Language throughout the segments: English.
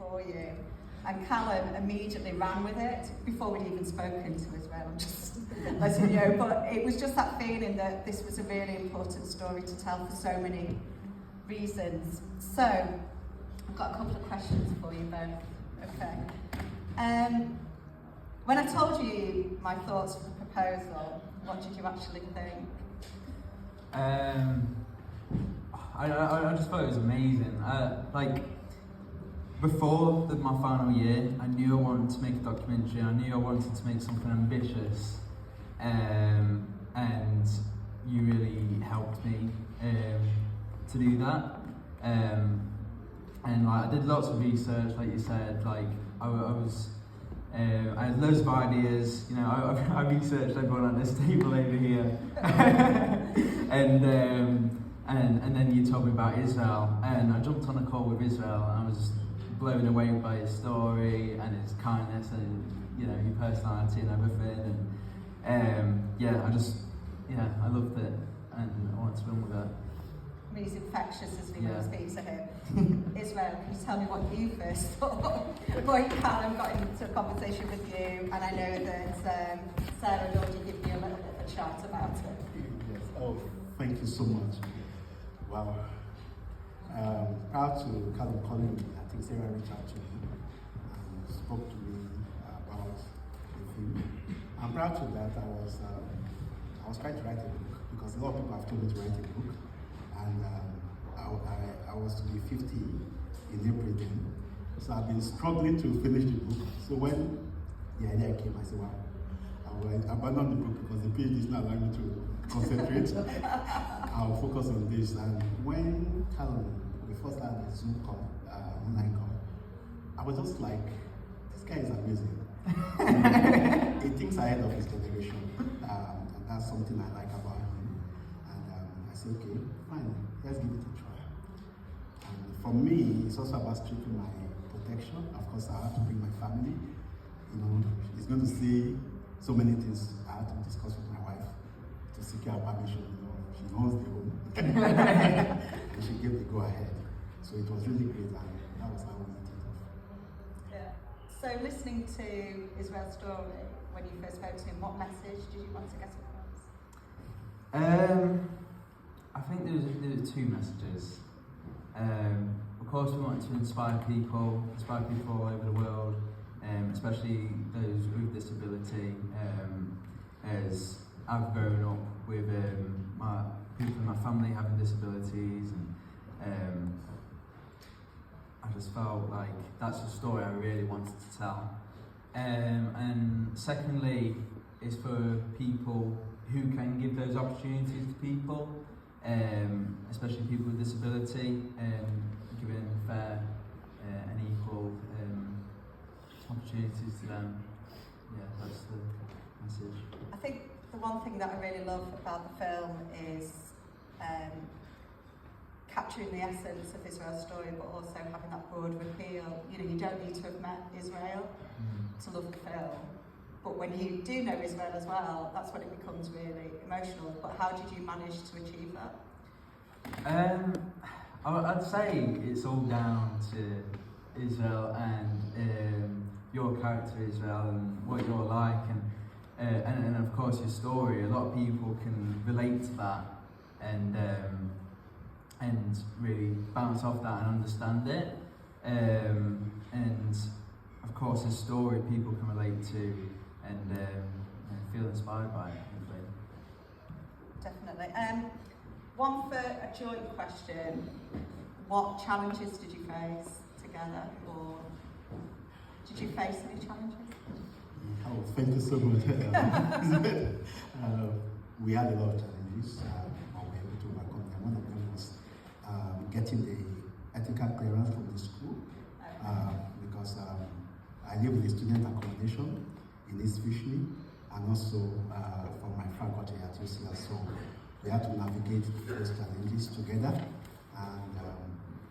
for you. And Callum immediately ran with it before we'd even spoken to Israel, just letting you know. But it was just that feeling that this was a really important story to tell for so many reasons. So, I've got a couple of questions for you both. Okay. When I told you my thoughts for the proposal, what did you actually think? I just thought it was amazing. Before my final year, I knew I wanted to make a documentary. I knew I wanted to make something ambitious, and you really helped me to do that. And I did lots of research, like you said. I had loads of ideas. You know, I researched everyone at this table over here, and then you told me about Israel, and I jumped on a call with Israel, and I was blown away by his story and his kindness and, you know, your personality and everything. And I loved it, and I wanted to run with it. He's infectious as we go speak to him. Israel, can you tell me what you first thought? Boy, Callum got into a conversation with you, and I know that Sarah had already given you a little bit of a chat about it. Yes. Oh, thank you so much. Wow. Proud to Callum calling me. I think Sarah reached out to me and spoke to me about the film. I'm proud to that. I was trying to write a book because a lot of people have told me to write a book, and I was to be 50 in April then. So I've been struggling to finish the book. So when the idea came, I said, wow, I will abandon the book because the PhD is not allowing me to concentrate. I'll focus on this. And when Callum, we first had a Zoom call, online call, I was just like, this guy is amazing. He thinks ahead of his generation, and that's something I like about him. And I said, okay, fine, let's give it a try. And for me, it's also about stripping my protection. Of course, I have to bring my family. You know, he's going to see so many things I have to discuss with my wife to secure her permission. You know, she knows the home, and she gave the go ahead. So it was really great, and that was how we hit it off. Yeah. So listening to Israel's story, when you first spoke to him, what message did you want to get across? I think there was two messages. Of course, we wanted to inspire people all over the world, especially those with disability. As I've grown up with my people in my family having disabilities, and I just felt like that's the story I really wanted to tell. And secondly, is for people who can give those opportunities to people, especially people with disability, giving fair and equal opportunities to them. Yeah, that's the message. I think the one thing that I really love about the film is capturing the essence of Israel's story, but also having that broad appeal. You know, you don't need to have met Israel to love the film, but when you do know Israel as well, that's when it becomes really emotional. But how did you manage to achieve that? I'd say it's all down to Israel and your character Israel and what you're like, and of course your story. A lot of people can relate to that and really bounce off that and understand it. And of course his story people can relate to and feel inspired by it. Definitely. One for a joint question. What challenges did you face together, or did you face any challenges? Oh, thank you so much. We had a lot of challenges, but we were able to overcome them. One of them was getting the ethical clearance from the school, because I live in the student accommodation in East Fishley, and also for my faculty at UCL. So we had to navigate those challenges together, and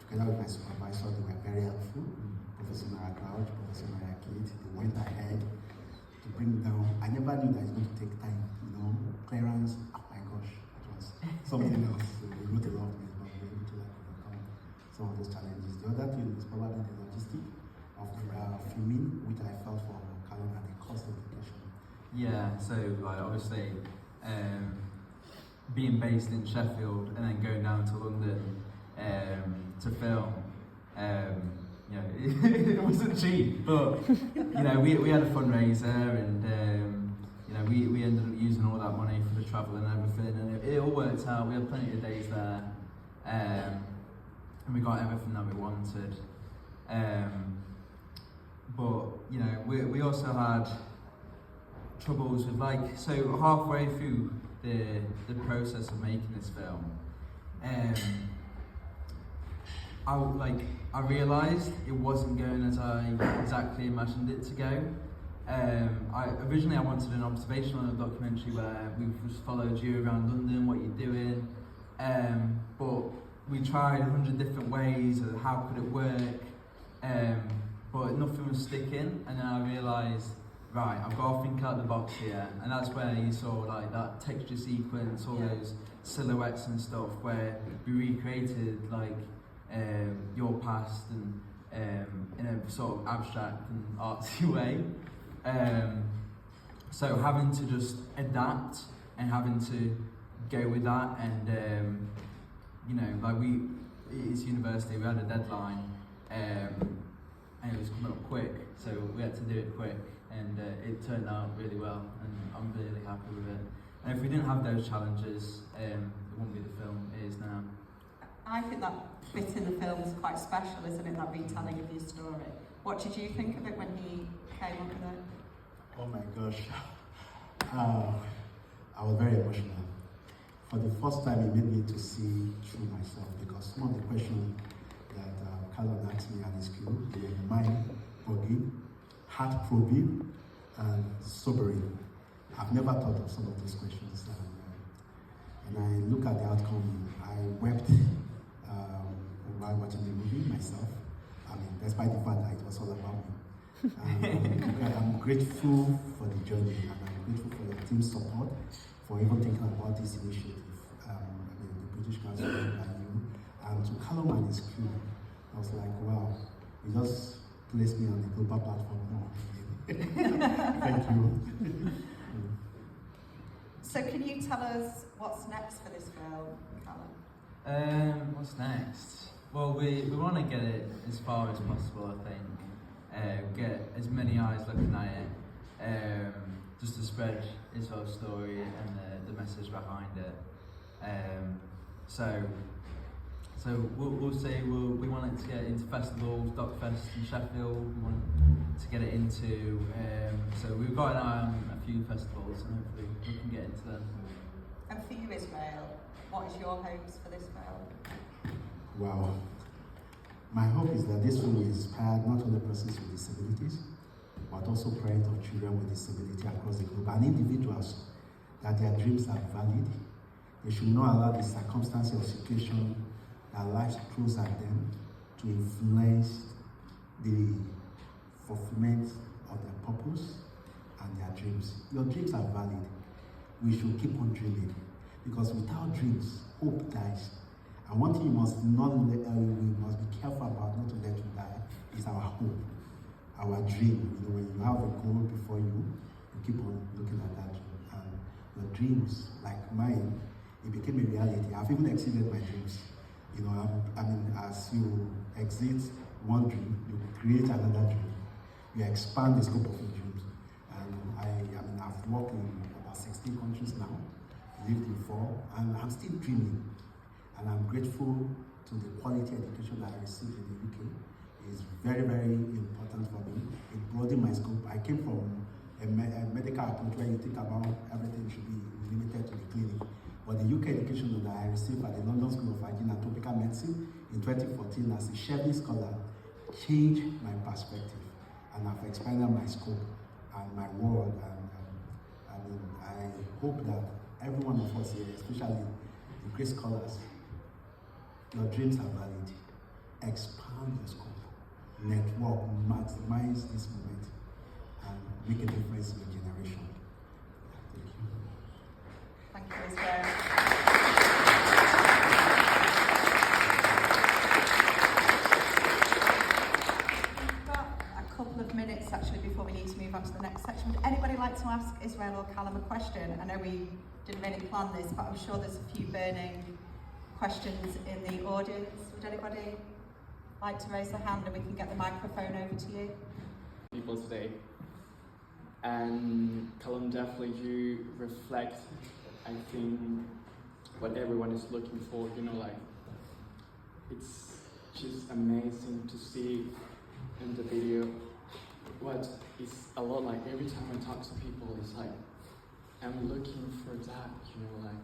together with my supervisor, they were very helpful. Professor Mara Crouch, Professor Maria Kate, they went ahead to bring down. I never knew that it's going to take time, you know, clearance. Oh my gosh, it was something else. So we wrote a lot of things, but we were able to overcome some of those challenges. The other thing is probably the logistics. Yeah, so like obviously being based in Sheffield and then going down to London to film, you know, it wasn't cheap, but you know, we had a fundraiser and you know, we ended up using all that money for the travel and everything, and it all worked out. We had plenty of days there, and we got everything that we wanted. But you know, we also had troubles with, like, so halfway through the process of making this film, I realised it wasn't going as I exactly imagined it to go. Originally I wanted an observational documentary where we just followed you around London, what you're doing, but we tried 100 different ways of how could it work, but nothing was sticking, and then I realised, right, I've got to think out the box here, and that's where you saw like that texture sequence, all those silhouettes and stuff, where we recreated like your past and in a sort of abstract and artsy way. So having to just adapt and having to go with that, and you know, like it's university, we had a deadline, and it was coming up quick, so we had to do it quick, and it turned out really well, and I'm really happy with it. And if we didn't have those challenges, it wouldn't be the film it is now. I think that bit in the film is quite special, isn't it? That retelling of your story. What did you think of it when he came up with it? Oh my gosh. I was very emotional. For the first time, it made me to see through myself, because some of the questions that Callum asked me and his crew were mind-boggling, heart-probing, and sobering. I've never thought of some of those questions. And I look at the outcome, I wept while watching the movie myself. I mean, despite the fact that it was all about me. I'm grateful for the journey, and I'm grateful for your team's support, for even thinking about this initiative. The British Council and you, and to Callum and his crew. I was like, wow, you just placed me on the global platform now. Thank you. So can you tell us what's next for this film, Callum? What's next? Well, we want to get it as far as possible, I think. Get as many eyes looking at it, just to spread his whole story and the message behind it. So we'll see. We want it to get into festivals, DocFest in Sheffield. We want to get it into. So we've got an eye on a few festivals, and hopefully we can get into them. And for you, Israel, what is your hopes for this film? Wow. My hope is that this film will inspire not only persons with disabilities, but also parents of children with disability across the globe, and individuals, that their dreams are valid. They should not allow the circumstances or situation that life throws at them to influence the fulfillment of their purpose and their dreams. Your dreams are valid. We should keep on dreaming, because without dreams, hope dies. And one thing we must be careful about, not to let you die, is our hope, our dream. You know, when you have a goal before you, you keep on looking at that dream. And your dreams, like mine, it became a reality. I've even exceeded my dreams. You know, as you exit one dream, you create another dream. You expand the scope of your dreams. And I've worked in about 16 countries now, lived in 4, and I'm still dreaming. And I'm grateful to the quality education that I received in the UK. It's very, very important for me. It broadened my scope. I came from a medical approach where you think about everything should be limited to the clinic. But the UK education that I received at the London School of Hygiene and Tropical Medicine in 2014 as a Sheffield scholar changed my perspective. And I've expanded my scope and my world. And I hope that every one of us here, especially the great scholars, your dreams are valid. Expand your scope, network, maximize this moment, and make a difference in your generation. Thank you. Thank you, Israel. We've got a couple of minutes actually before we need to move on to the next section. Would anybody like to ask Israel or Callum a question? I know we didn't really plan this, but I'm sure there's a few burning questions in the audience. Would anybody like to raise their hand and we can get the microphone over to you? People today, and Callum, definitely you reflect, I think, what everyone is looking for. You know, like, it's just amazing to see in the video what is a lot like. Every time I talk to people, it's like I'm looking for that, you know, like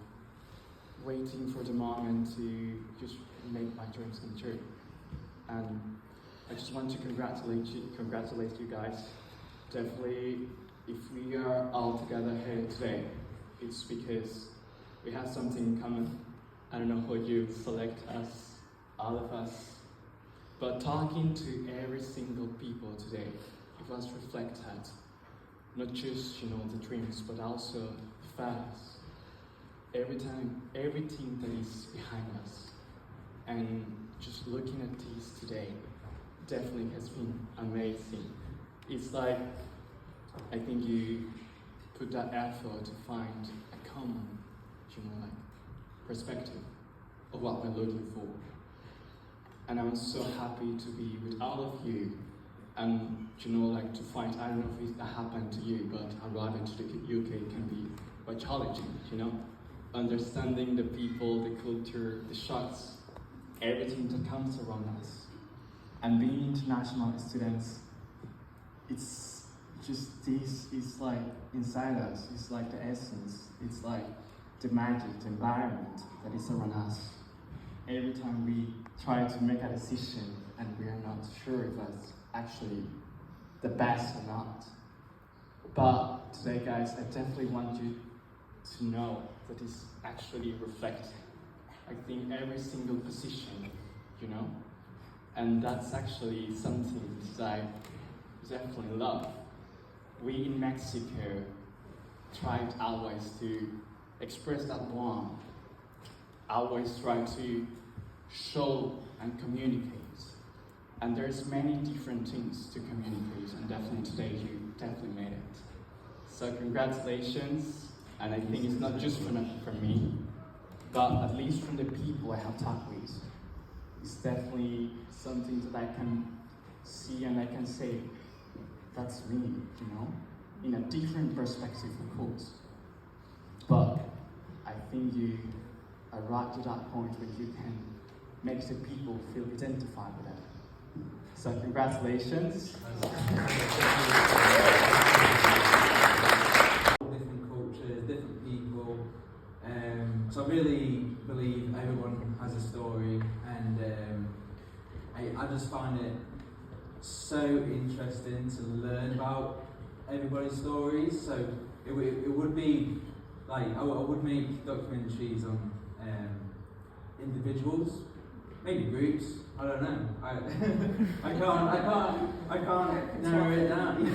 waiting for the moment to just make my dreams come true. And I just want to congratulate you guys. Definitely, if we are all together here today, it's because we have something in common. I don't know how you select us, all of us, but talking to every single people today, it was reflected, not just, you know, the dreams, but also the facts. Everything that is behind us. And just looking at these today definitely has been amazing. It's like, I think you put that effort to find a common, you know, like, perspective of what we're looking for. And I'm so happy to be with all of you. And, you know, like, to find, I don't know if it happened to you, but arriving to the UK can be quite challenging, you know? Understanding the people, the culture, the shots, everything that comes around us. And being international students, it's just, this is like inside us, it's like the essence, it's like the magic, the environment that is around us. Every time we try to make a decision and we are not sure if it's actually the best or not. But today, guys, I definitely want you to know that it's actually reflecting, I think, every single position, you know? And that's actually something that I definitely love. We in Mexico tried always to express that bond, always try to show and communicate. And there's many different things to communicate, and definitely today you definitely made it. So congratulations, and I think it's not just from me, but at least from the people I have talked with. It's definitely something that I can see and I can say, that's me, you know, in a different perspective, of course. But I think you arrived to that point where you can make the people feel identified with it. So congratulations. Different cultures, different people. So I really believe everyone has a story, and I just find it so interesting to learn about everybody's stories. So it would be like I would make documentaries on individuals, maybe groups. I don't know. I can't narrow it down.